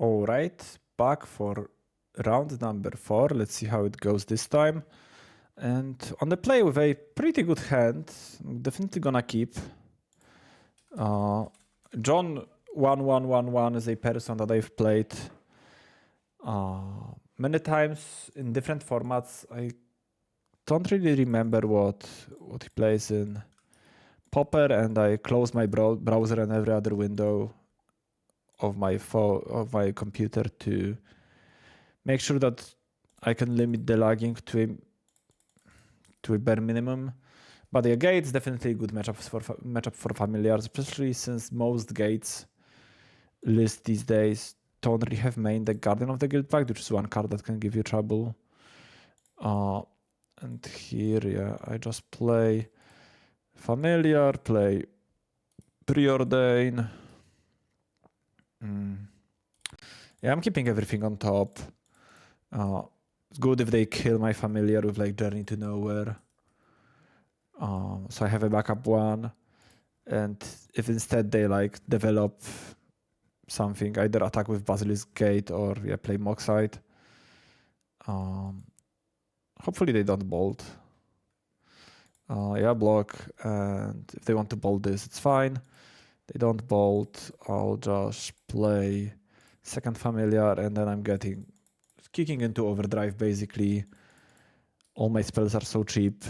All right, back for round number 4. Let's see how it goes this time. And on the play with a pretty good hand, I'm definitely gonna keep. John 1111 is a person that I've played many times in different formats. I don't really remember what he plays in Popper, and I close my browser and every other window of my phone, of my computer, to make sure that I can limit the lagging to a bare minimum. But yeah, Gates definitely a good matchup for familiars, especially since most Gates lists these days don't really have main the Guardian of the Guild Pact, which is one card that can give you trouble. And here, yeah, I just play Familiar, play Preordain. Yeah, I'm keeping everything on top. It's good if they kill my Familiar with like Journey to Nowhere. So I have a backup one. And if instead they like develop something, either attack with Basilisk Gate or yeah, play Moxite. Hopefully they don't bolt. Yeah, block. And if they want to bolt this, it's fine. They don't bolt. I'll just play second Familiar, and then I'm kicking into overdrive basically. All my spells are so cheap.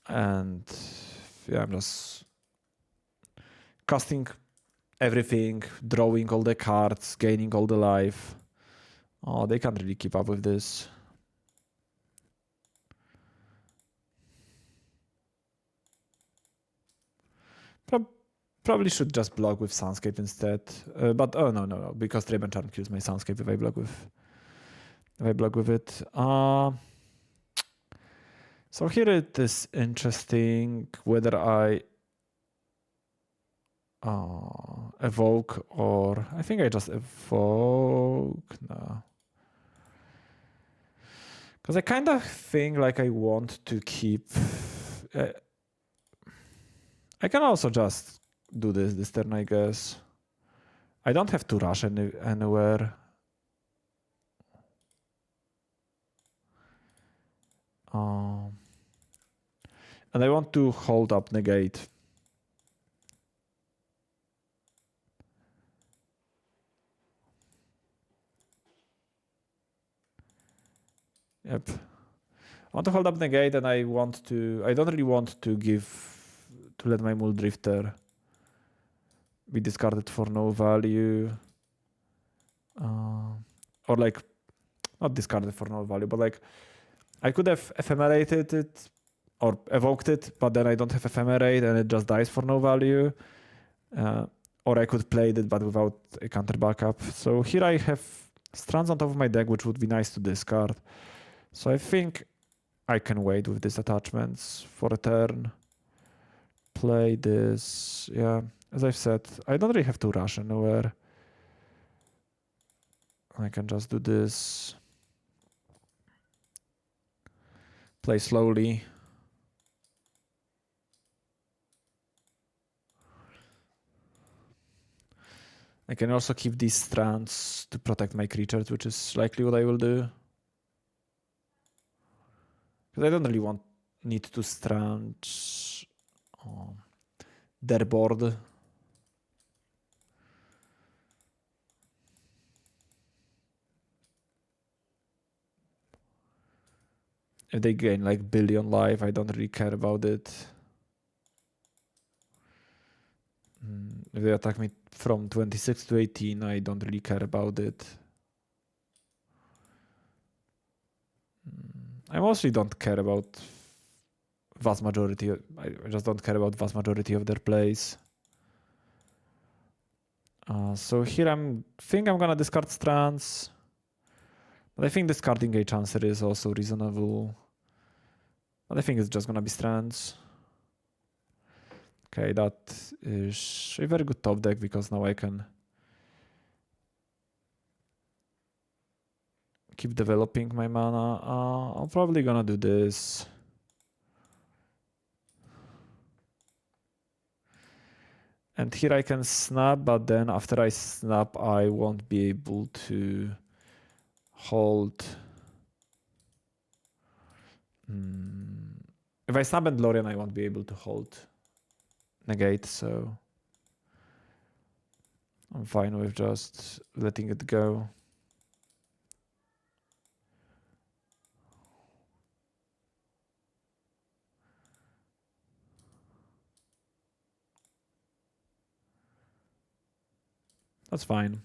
And yeah, I'm just casting everything, drawing all the cards, gaining all the life. Oh, they can't really keep up with this. Probably should just block with Sunscape instead. But oh no, because Draven Charm kills my Sunscape if I block with it. So here it is interesting whether I evoke, or I think I just evoke. No. Because I kind of think like I want to keep. I can also just do this turn, I guess. I don't have to rush anywhere. And I want to hold up negate. Yep. I want to hold up negate, and I don't really want to let my Muldrifter be discarded for no value. Or like, not discarded for no value, but like, I could have ephemerated it or evoked it, but then I don't have ephemerate and it just dies for no value. Or I could play it, but without a counter backup. So here I have strands on top of my deck, which would be nice to discard. So I think I can wait with these attachments for a turn. Play this. Yeah, as I've said, I don't really have to rush anywhere. I can just do this. Play slowly. I can also keep these strands to protect my creatures, which is likely what I will do. Because I don't really need to strand their board. If they gain like billion life, I don't really care about it. If they attack me from 26 to 18, I don't really care about it. I mostly don't care about vast majority. I just don't care about vast majority of their plays. So here think I'm gonna discard strands, but I think discarding a Chancery is also reasonable. But I think it's just gonna be strands. Okay, that is a very good top deck because now I can keep developing my mana. I'm probably gonna do this. And here I can snap, but then after I snap, I won't be able to hold. If I snap and Lorien, I won't be able to hold negate, so I'm fine with just letting it go. That's fine.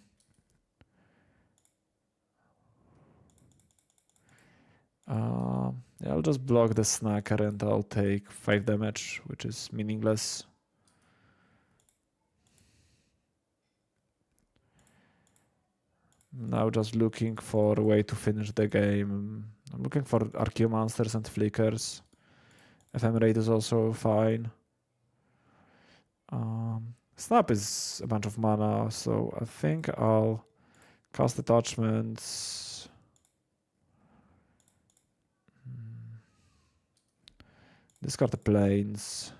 Yeah, I'll just block the snacker and I'll take 5 damage, which is meaningless. Now just looking for a way to finish the game. I'm looking for Archaeomonsters and Flickers. Ephemerate is also fine. Snap is a bunch of mana, so I think I'll cast attachments. Discard the planes.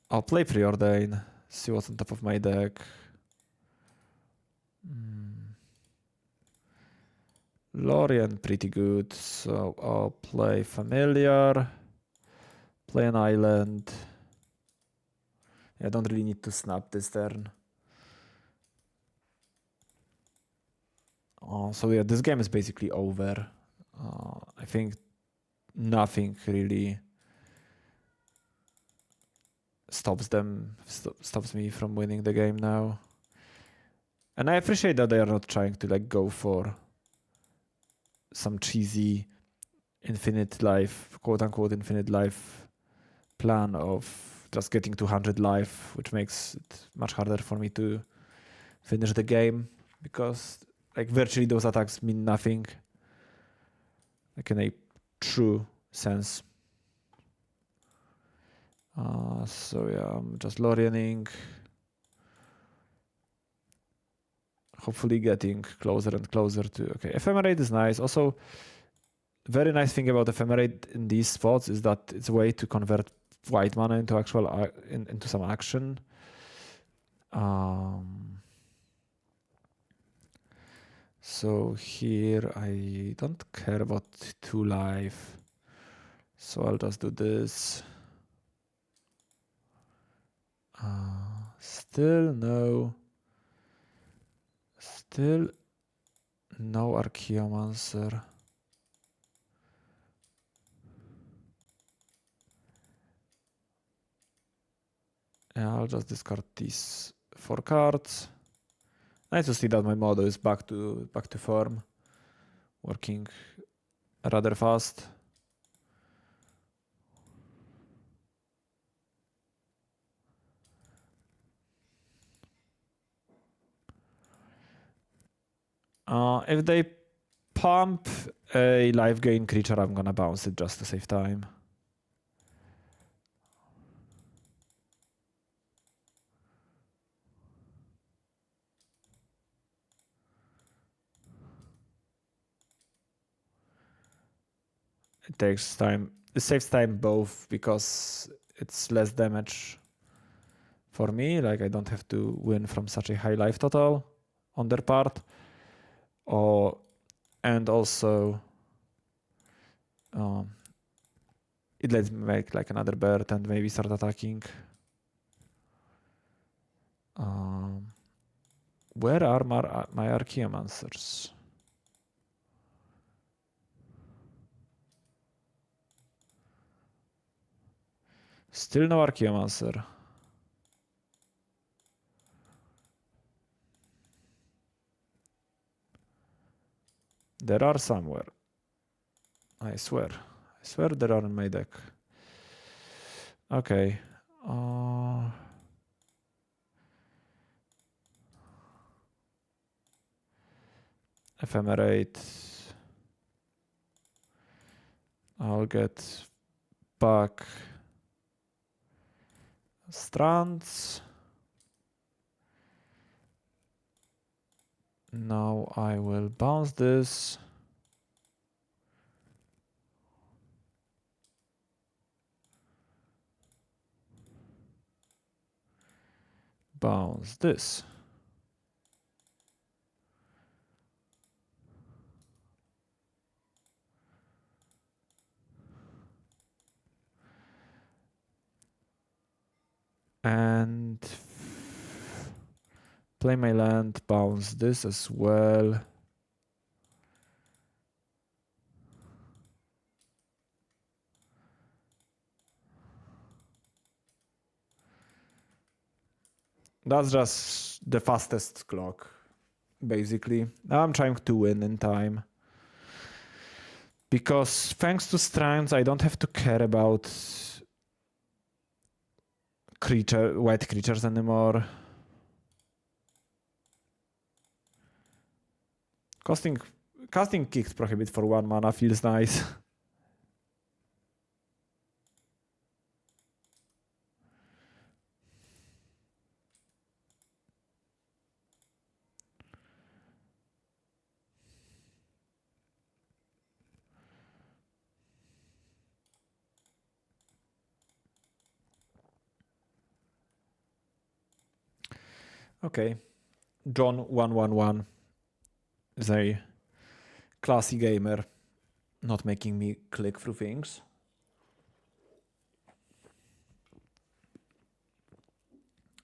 I'll play Preordain, see what's on top of my deck. Lorien pretty good, so I'll play Familiar, play an island. I don't really need to snap this turn. So yeah, this game is basically over. I think nothing really stops me from winning the game now. And I appreciate that they are not trying to like go for some cheesy infinite life, quote unquote infinite life plan of just getting 200 life, which makes it much harder for me to finish the game because like virtually those attacks mean nothing, like in a true sense. So yeah, I'm just Loriening, hopefully getting closer and closer to. Okay, Ephemerate is nice. Also, very nice thing about Ephemerate in these spots is that it's a way to convert white mana into actual into some action. So here I don't care about 2 life, so I'll just do this. Still no Archaeomancer. Yeah, I'll just discard these 4 cards. Nice to see that my model is back to form, working rather fast. If they pump a life gain creature, I'm gonna bounce it just to save time. It takes time. It saves time both because it's less damage for me. Like I don't have to win from such a high life total on their part. And also it lets me make like another bird and maybe start attacking. Where are my Archaeomancers? Still no Archaeomancer. There are somewhere. I swear there are in my deck. Okay. Ephemerate. I'll get back strands. Now I will bounce this. bounce this. And play my land, bounce this as well. That's just the fastest clock, basically. Now I'm trying to win in time. Because thanks to strands, I don't have to care about white creatures anymore. Casting Kicked Prohibit for 1 mana feels nice. Okay, John 111 is a classy gamer, not making me click through things.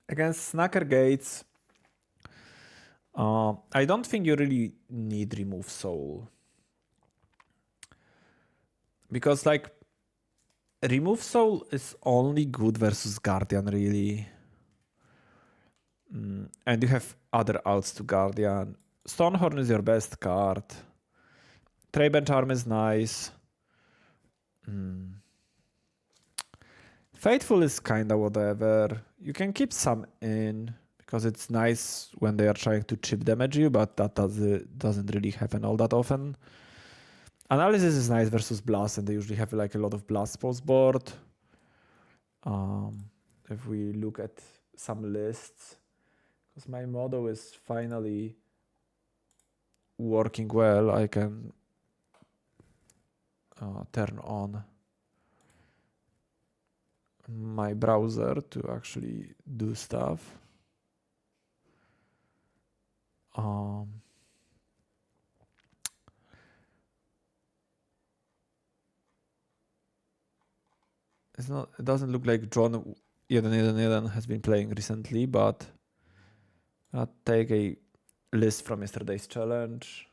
Against Snacker Gates, I don't think you really need Remove Soul. Because like, Remove Soul is only good versus Guardian, really. And you have other outs to Guardian. Stonehorn is your best card. Trayben Charm is nice. Faithful is kinda whatever. You can keep some in because it's nice when they are trying to chip damage you, but that doesn't really happen all that often. Analysis is nice versus Blast, and they usually have like a lot of Blast post board. If we look at some lists, because my model is finally working well, I can turn on my browser to actually do stuff. It doesn't look like John 111 has been playing recently, but I'll take a list from yesterday's challenge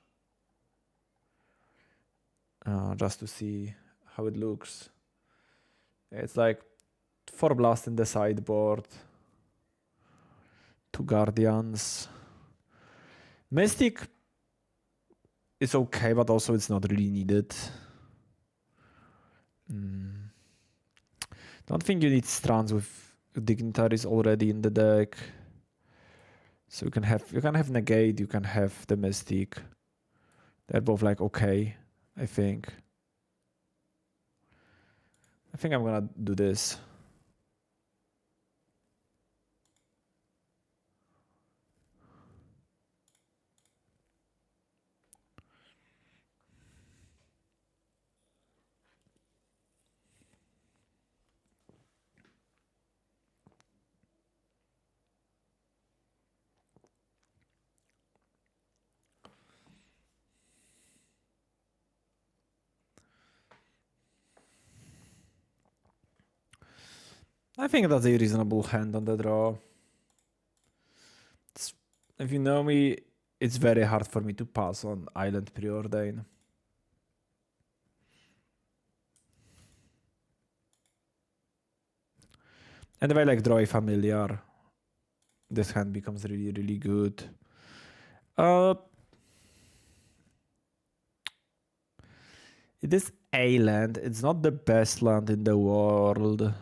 just to see how it looks. It's like 4 Blast in the sideboard, 2 Guardians. Mystic is okay, but also it's not really needed. Don't think you need strands with dignitaries already in the deck. So you can have negate, you can have the mystic. They're both like okay, I think. I think I'm gonna do this. I think that's a reasonable hand on the draw. If you know me, it's very hard for me to pass on Island Preordain. And if I like draw a familiar, this hand becomes really, really good. It is a land. It's not the best land in the world.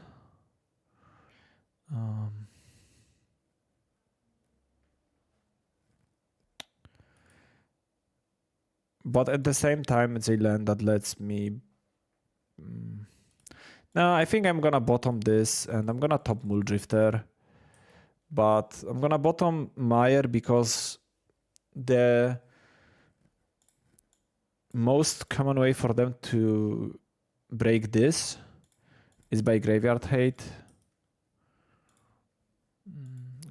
But at the same time, it's a land that lets me... No, I think I'm gonna bottom this and I'm gonna top Muldrifter. But I'm gonna bottom Meyer because the most common way for them to break this is by Graveyard Hate.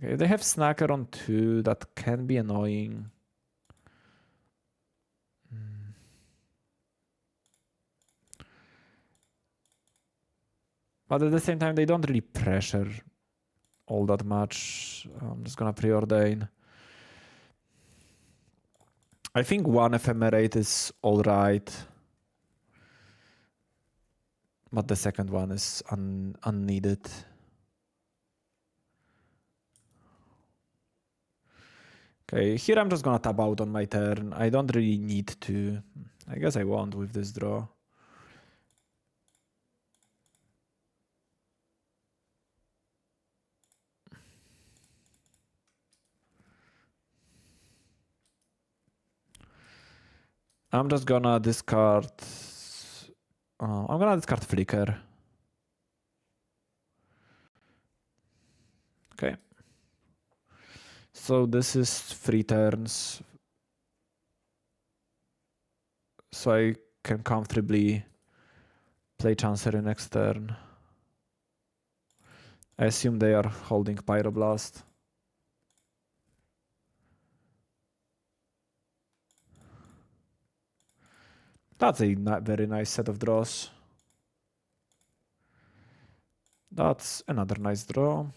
Okay, if they have Snacker on 2, that can be annoying. But at the same time, they don't really pressure all that much. I'm just gonna preordain. I think one ephemerate is alright. But the second one is unneeded. Okay, here I'm just gonna tap out on my turn. I don't really need to. I guess I won't with this draw. I'm just gonna discard. I'm gonna discard Flicker. Okay. So this is 3 turns. So I can comfortably play Chancery next turn. I assume they are holding Pyroblast. That's a very nice set of draws. That's another nice draw.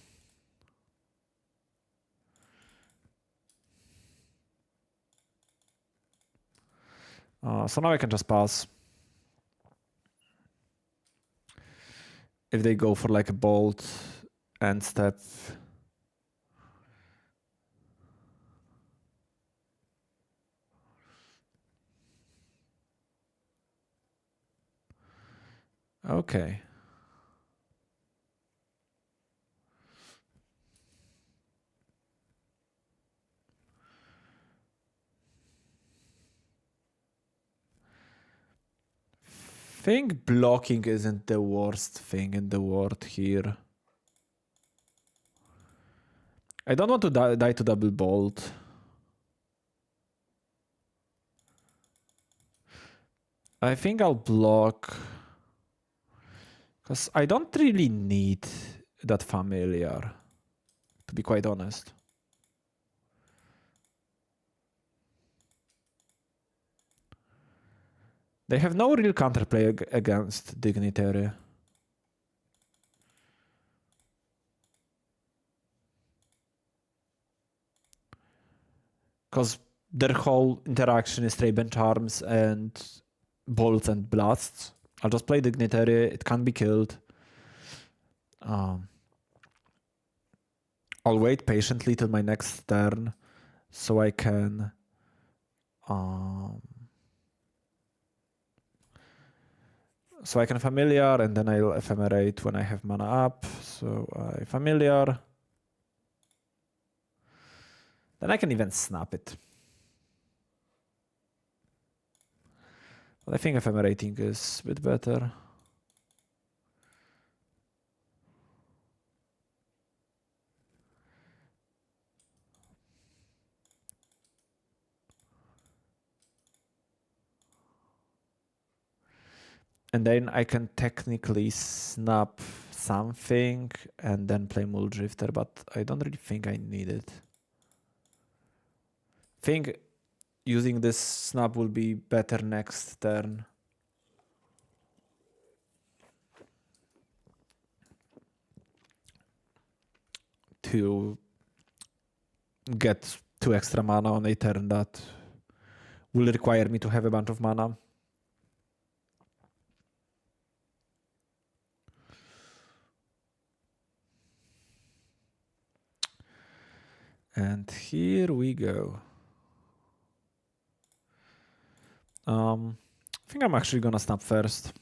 So now I can just pass. If they go for like a bolt end step. Okay. Think blocking isn't the worst thing in the world here. I don't want to die to double bolt. I think I'll block. Because I don't really need that familiar, to be quite honest. They have no real counterplay against Dignitary. Because their whole interaction is Traben Charms and Bolts and Blasts. I'll just play Dignitary, it can be killed. I'll wait patiently till my next turn so I can familiar and then I'll ephemerate when I have mana up. So I familiar. Then I can even snap it. But I think ephemerating is a bit better. And then I can technically snap something and then play Muldrifter, but I don't really think I need it. I think using this snap will be better next turn. To get 2 extra mana on a turn that will require me to have a bunch of mana. And here we go. I think I'm actually gonna snap first.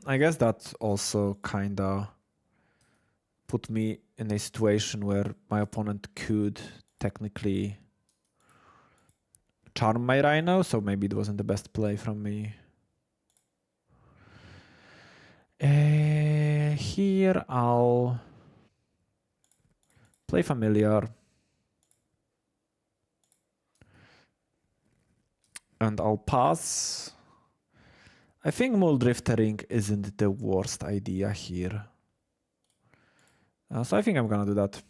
I guess that also kinda put me in a situation where my opponent could technically charm my Rhino, so maybe it wasn't the best play from me. Here I'll play familiar. And I'll pass. I think Muldriftering isn't the worst idea here. So I think I'm gonna do that.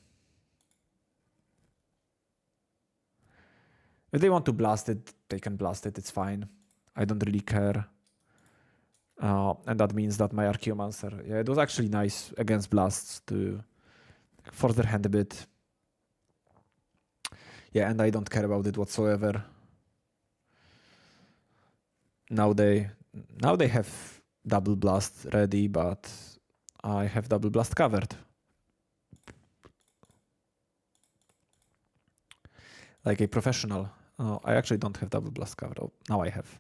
If they want to blast it, they can blast it, it's fine. I don't really care. And that means that my Archaeomancer, yeah, it was actually nice against blasts to force their hand a bit. Yeah, and I don't care about it whatsoever. Now they have double blast ready, but I have double blast covered. Like a professional. I actually don't have double blast covered. Oh, now I have.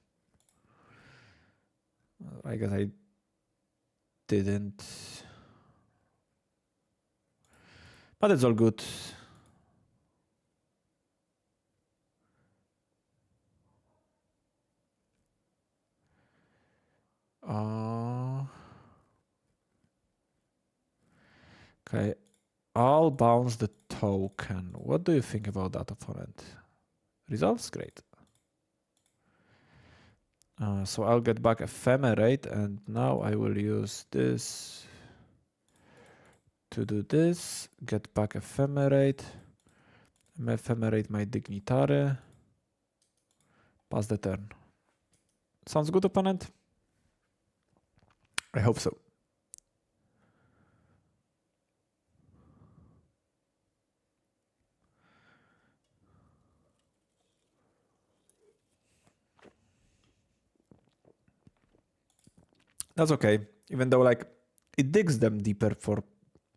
I guess I didn't. But it's all good. Okay, I'll bounce the token. What do you think about that, opponent? Results? Great. So I'll get back Ephemerate, and now I will use this to do this. Get back Ephemerate. Ephemerate my Dignitary. Pass the turn. Sounds good, opponent? I hope so. That's okay, even though like it digs them deeper for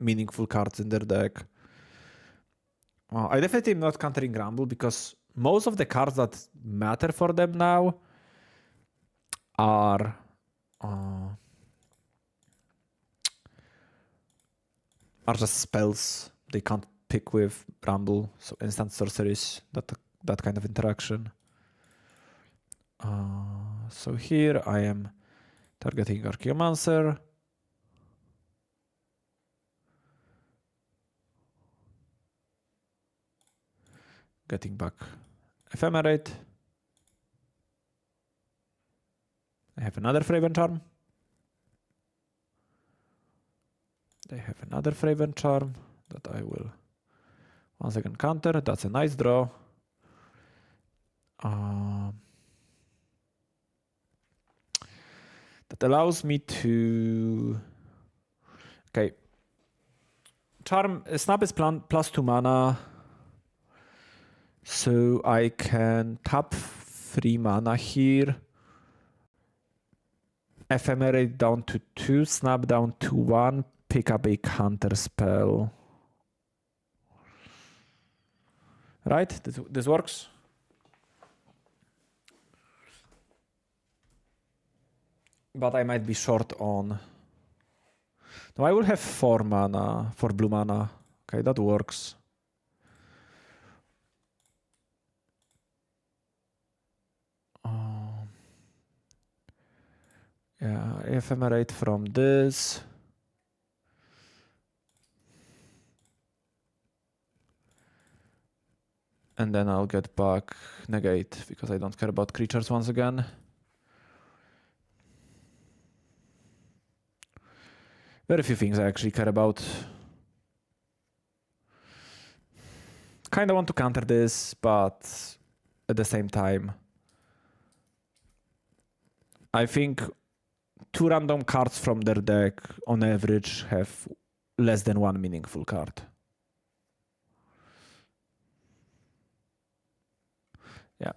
meaningful cards in their deck. I definitely am not countering Rumble because most of the cards that matter for them now are just spells they can't pick with Rumble, so instant sorceries, that kind of interaction. So here I am targeting Archaeomancer. Getting back Ephemerate. I have another Fraven Charm. They have another Fraven Charm that I will once again counter. That's a nice draw. That allows me to... Okay. Charm, Snap is plus 2 mana. So I can tap 3 mana here. Ephemerate down to 2, Snap down to 1, pick up a counter spell. Right? This works? But I might be short on... No, I will have 4 mana, 4 blue mana. Okay, that works. Yeah, Ephemerate from this. And then I'll get back negate because I don't care about creatures once again. Very few things I actually care about. Kind of want to counter this, but at the same time, I think 2 random cards from their deck on average have less than 1 meaningful card. Yeah.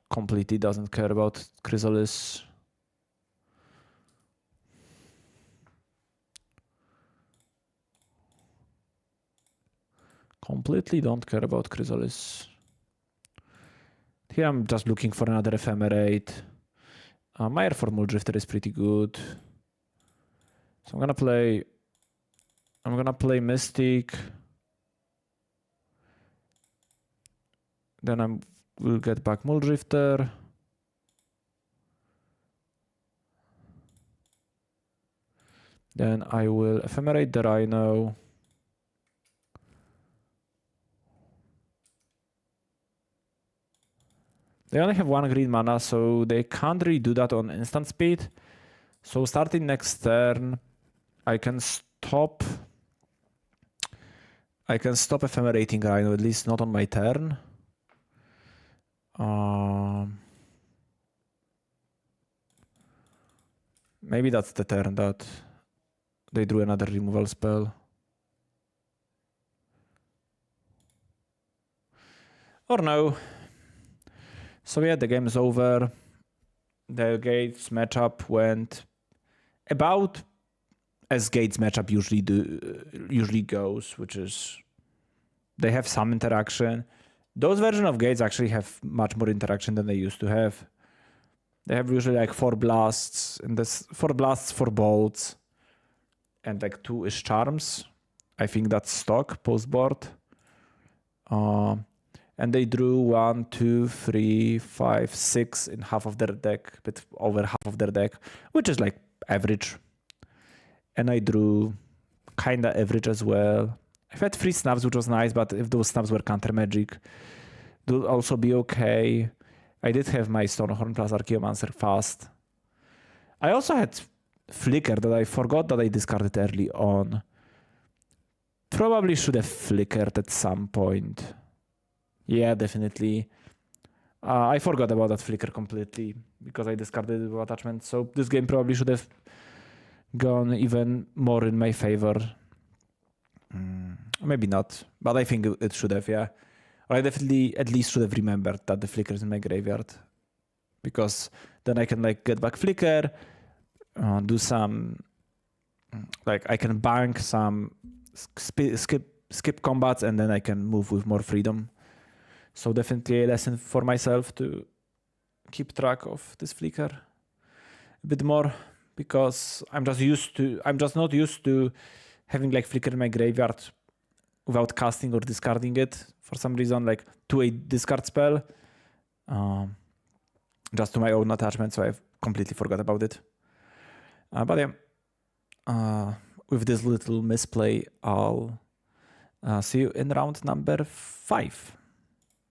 Completely doesn't care about Chrysalis. Completely don't care about Chrysalis. Here I'm just looking for another Ephemerate. My Air for Muldrifter is pretty good. So I'm gonna play Mystic. Then I will get back Muldrifter. Then I will Ephemerate the Rhino. They only have 1 green mana, so they can't really do that on instant speed. So starting next turn, I can stop Ephemerating Rhino, at least not on my turn. Maybe that's the turn that they drew another removal spell. Or no. So yeah, the game is over. The Gates matchup went about as Gates matchup usually goes, which is they have some interaction. Those versions of Gates actually have much more interaction than they used to have. They have usually like 4 blasts, and this 4 blasts, 4 bolts, and like 2-ish charms. I think that's stock post board. And they drew 1, 2, 3, 5, 6 in half of their deck, a bit over half of their deck, which is like average. And I drew kinda average as well. I've had 3 snaps, which was nice, but if those snaps were counter magic, they'll also be okay. I did have my Stonehorn plus Archaeomancer fast. I also had Flicker that I forgot that I discarded early on. Probably should have flickered at some point. Yeah, definitely. I forgot about that flicker completely because I discarded the attachment. So this game probably should have gone even more in my favor. Maybe not, but I think it should have, yeah. Or I definitely at least should have remembered that the flicker is in my graveyard, because then I can like get back flicker, do some, like I can bank some skip combats, and then I can move with more freedom. So definitely a lesson for myself to keep track of this flicker a bit more, because I'm just not used to having like flicker in my graveyard without casting or discarding it for some reason, like to a discard spell, just to my own attachment. So I've completely forgot about it. But yeah, with this little misplay, I'll see you in round number 5.